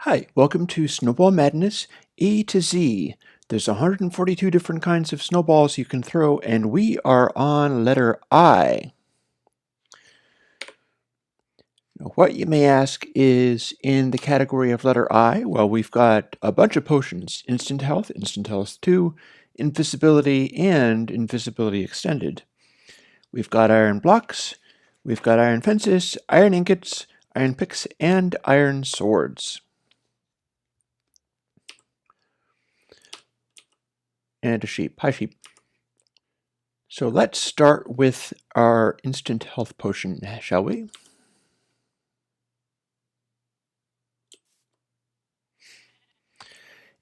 Hi, welcome to Snowball Madness A to Z. There's 142 different kinds of snowballs you can throw, and we are on letter I. Now, what you may ask is in the category of letter I, well, we've got a bunch of potions: Instant Health 2, Invisibility, and Invisibility Extended. We've got iron blocks, we've got iron fences, iron ingots, iron picks, and iron swords. And a sheep. Hi, sheep. So let's start with our instant health potion, shall we?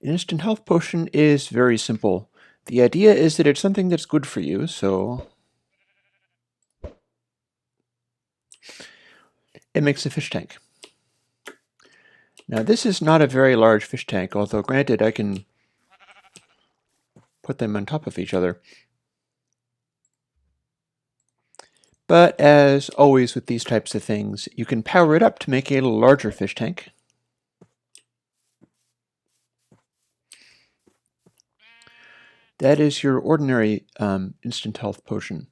An instant health potion is very simple. The idea is that it's something that's good for you, so it makes a fish tank. Now this is not a very large fish tank, although granted I can put them on top of each other. But as always with these types of things, you can power it up to make a larger fish tank. That is your ordinary instant health potion.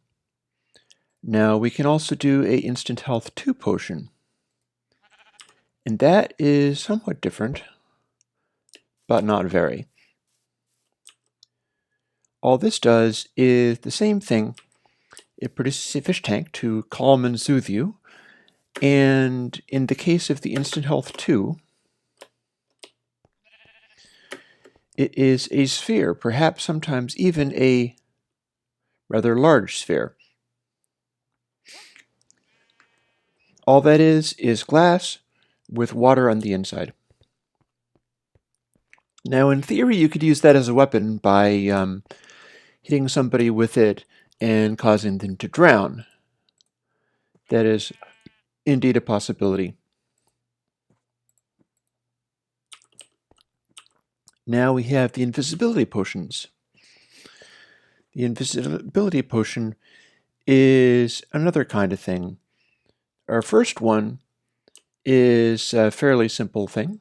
Now we can also do a instant health 2 potion. And that is somewhat different, but not very. All this does is the same thing. It produces a fish tank to calm and soothe you. And in the case of the Instant Health 2, it is a sphere, perhaps sometimes even a rather large sphere. All that is glass with water on the inside. Now, in theory, you could use that as a weapon by hitting somebody with it and causing them to drown. That is indeed a possibility. Now we have the invisibility potions. The invisibility potion is another kind of thing. Our first one is a fairly simple thing.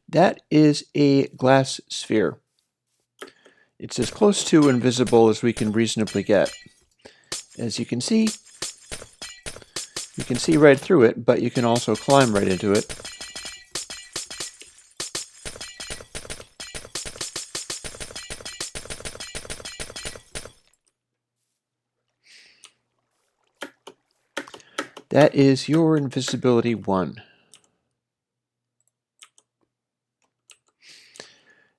That is a glass sphere. It's as close to invisible as we can reasonably get. As you can see right through it, but you can also climb right into it. That is your invisibility 1.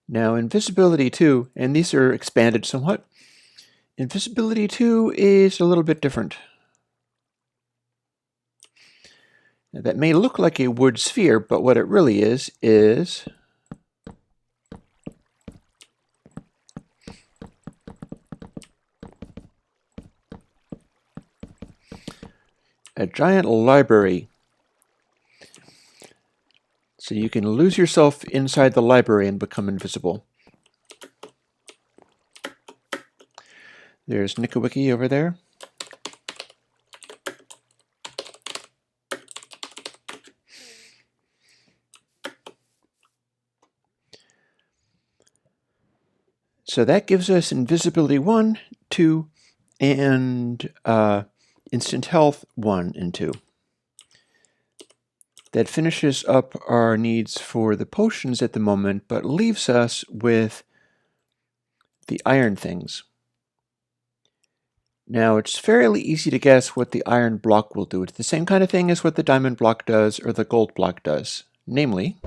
Now invisibility 2, and these are expanded somewhat. Invisibility 2 is a little bit different. Now, that may look like a wood sphere, but what it really is a giant library. So you can lose yourself inside the library and become invisible. There's Nickawiki over there. So that gives us invisibility 1, 2, and instant health 1 and 2. That finishes up our needs for the potions at the moment, but leaves us with the iron things. Now, it's fairly easy to guess what the iron block will do. It's the same kind of thing as what the diamond block does or the gold block does. Namely,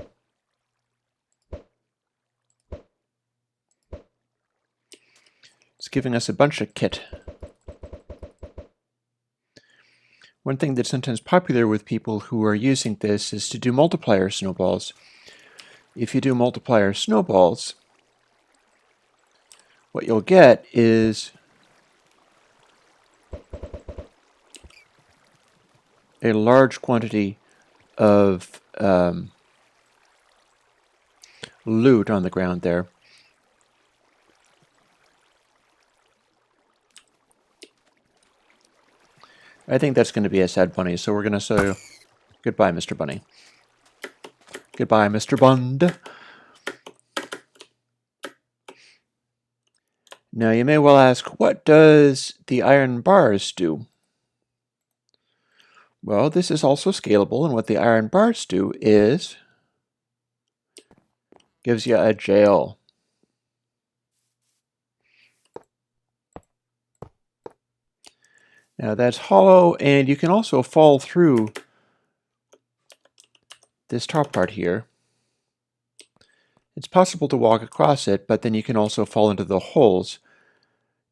it's giving us a bunch of kit. One thing that's sometimes popular with people who are using this is to do multiplier snowballs. If you do multiplier snowballs, what you'll get is a large quantity of loot on the ground there. I think that's going to be a sad bunny, so we're going to say goodbye, Mr. Bunny. Goodbye, Mr. Bond. Now you may well ask, what does the iron bars do? Well, this is also scalable, and what the iron bars do is gives you a jail. Now that's hollow, and you can also fall through this top part here. It's possible to walk across it, but then you can also fall into the holes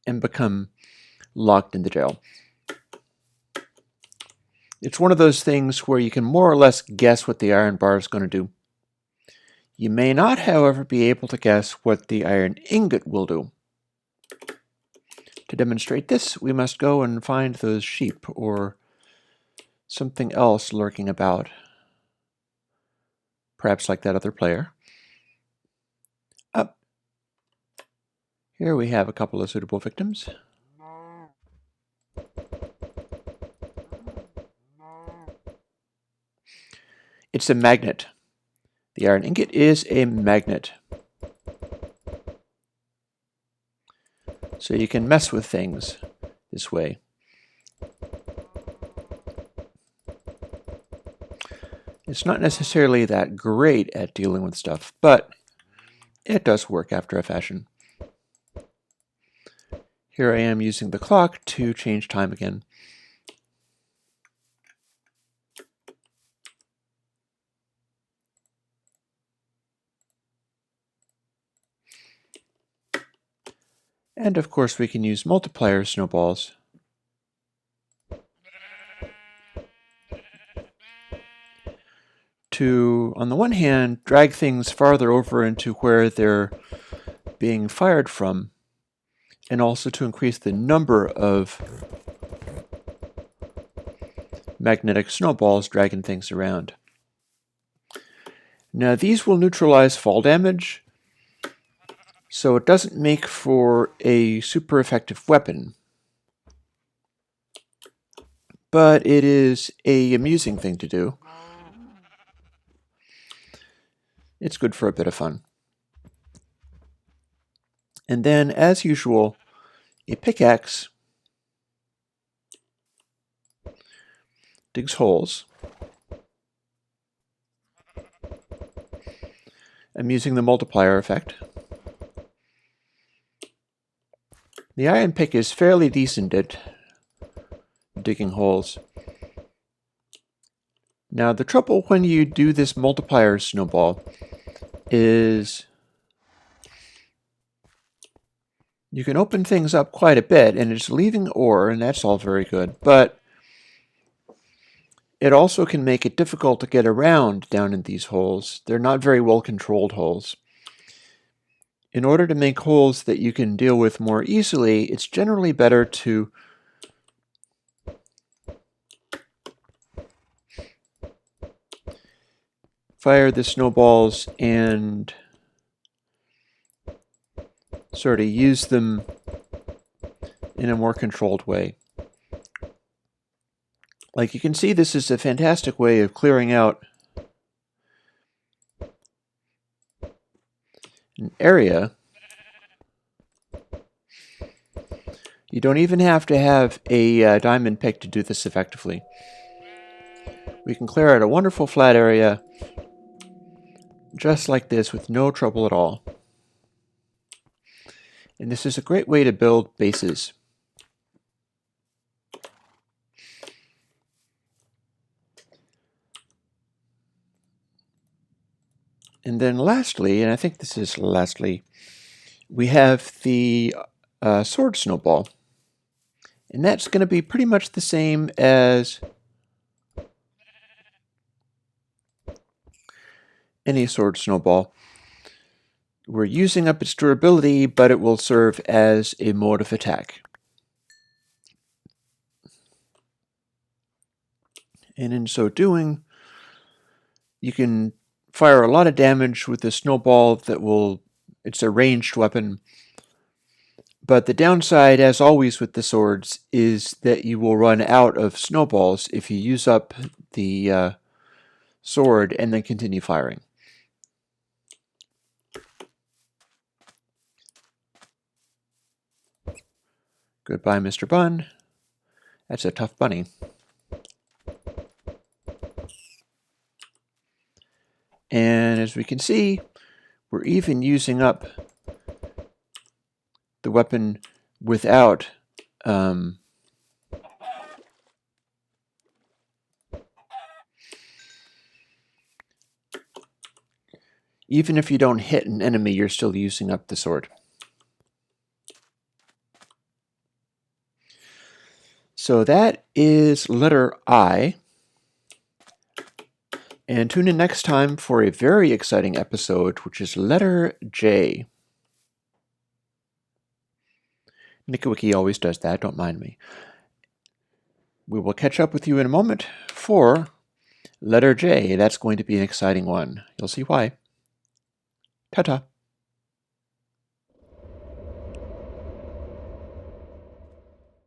and become locked in the jail. It's one of those things where you can more or less guess what the iron bar is going to do. You may not, however, be able to guess what the iron ingot will do. To demonstrate this, we must go and find those sheep or something else lurking about. Perhaps like that other player. Up. Here we have a couple of suitable victims. It's a magnet. The iron ingot is a magnet. So you can mess with things this way. It's not necessarily that great at dealing with stuff, but it does work after a fashion. Here I am using the clock to change time again. And of course we can use multiplier snowballs to, on the one hand, drag things farther over into where they're being fired from, and also to increase the number of magnetic snowballs dragging things around. Now these will neutralize fall damage, so it doesn't make for a super effective weapon, but it is an amusing thing to do. It's good for a bit of fun. And then, as usual, a pickaxe digs holes. I'm using the multiplier effect. The iron pick is fairly decent at digging holes. Now the trouble when you do this multiplier snowball is you can open things up quite a bit and it's leaving ore, and that's all very good, but it also can make it difficult to get around down in these holes. They're not very well controlled holes. In order to make holes that you can deal with more easily, it's generally better to fire the snowballs and sort of use them in a more controlled way. Like you can see, this is a fantastic way of clearing out an area. You don't even have to have a diamond pick to do this effectively. We can clear out a wonderful flat area just like this with no trouble at all. And this is a great way to build bases. And then lastly, and I think this is lastly, we have the sword snowball. And that's going to be pretty much the same as any sword snowball. We're using up its durability, but it will serve as a mode of attack. And in so doing, you can fire a lot of damage with a snowball that will, it's a ranged weapon. But the downside, as always with the swords, is that you will run out of snowballs if you use up the sword and then continue firing. Goodbye, Mr. Bun. That's a tough bunny. And as we can see, we're even using up the weapon without even if you don't hit an enemy, you're still using up the sword. So that is letter I. And tune in next time for a very exciting episode, which is letter J. NickWiki always does that, don't mind me. We will catch up with you in a moment for letter J. That's going to be an exciting one. You'll see why. Ta-ta.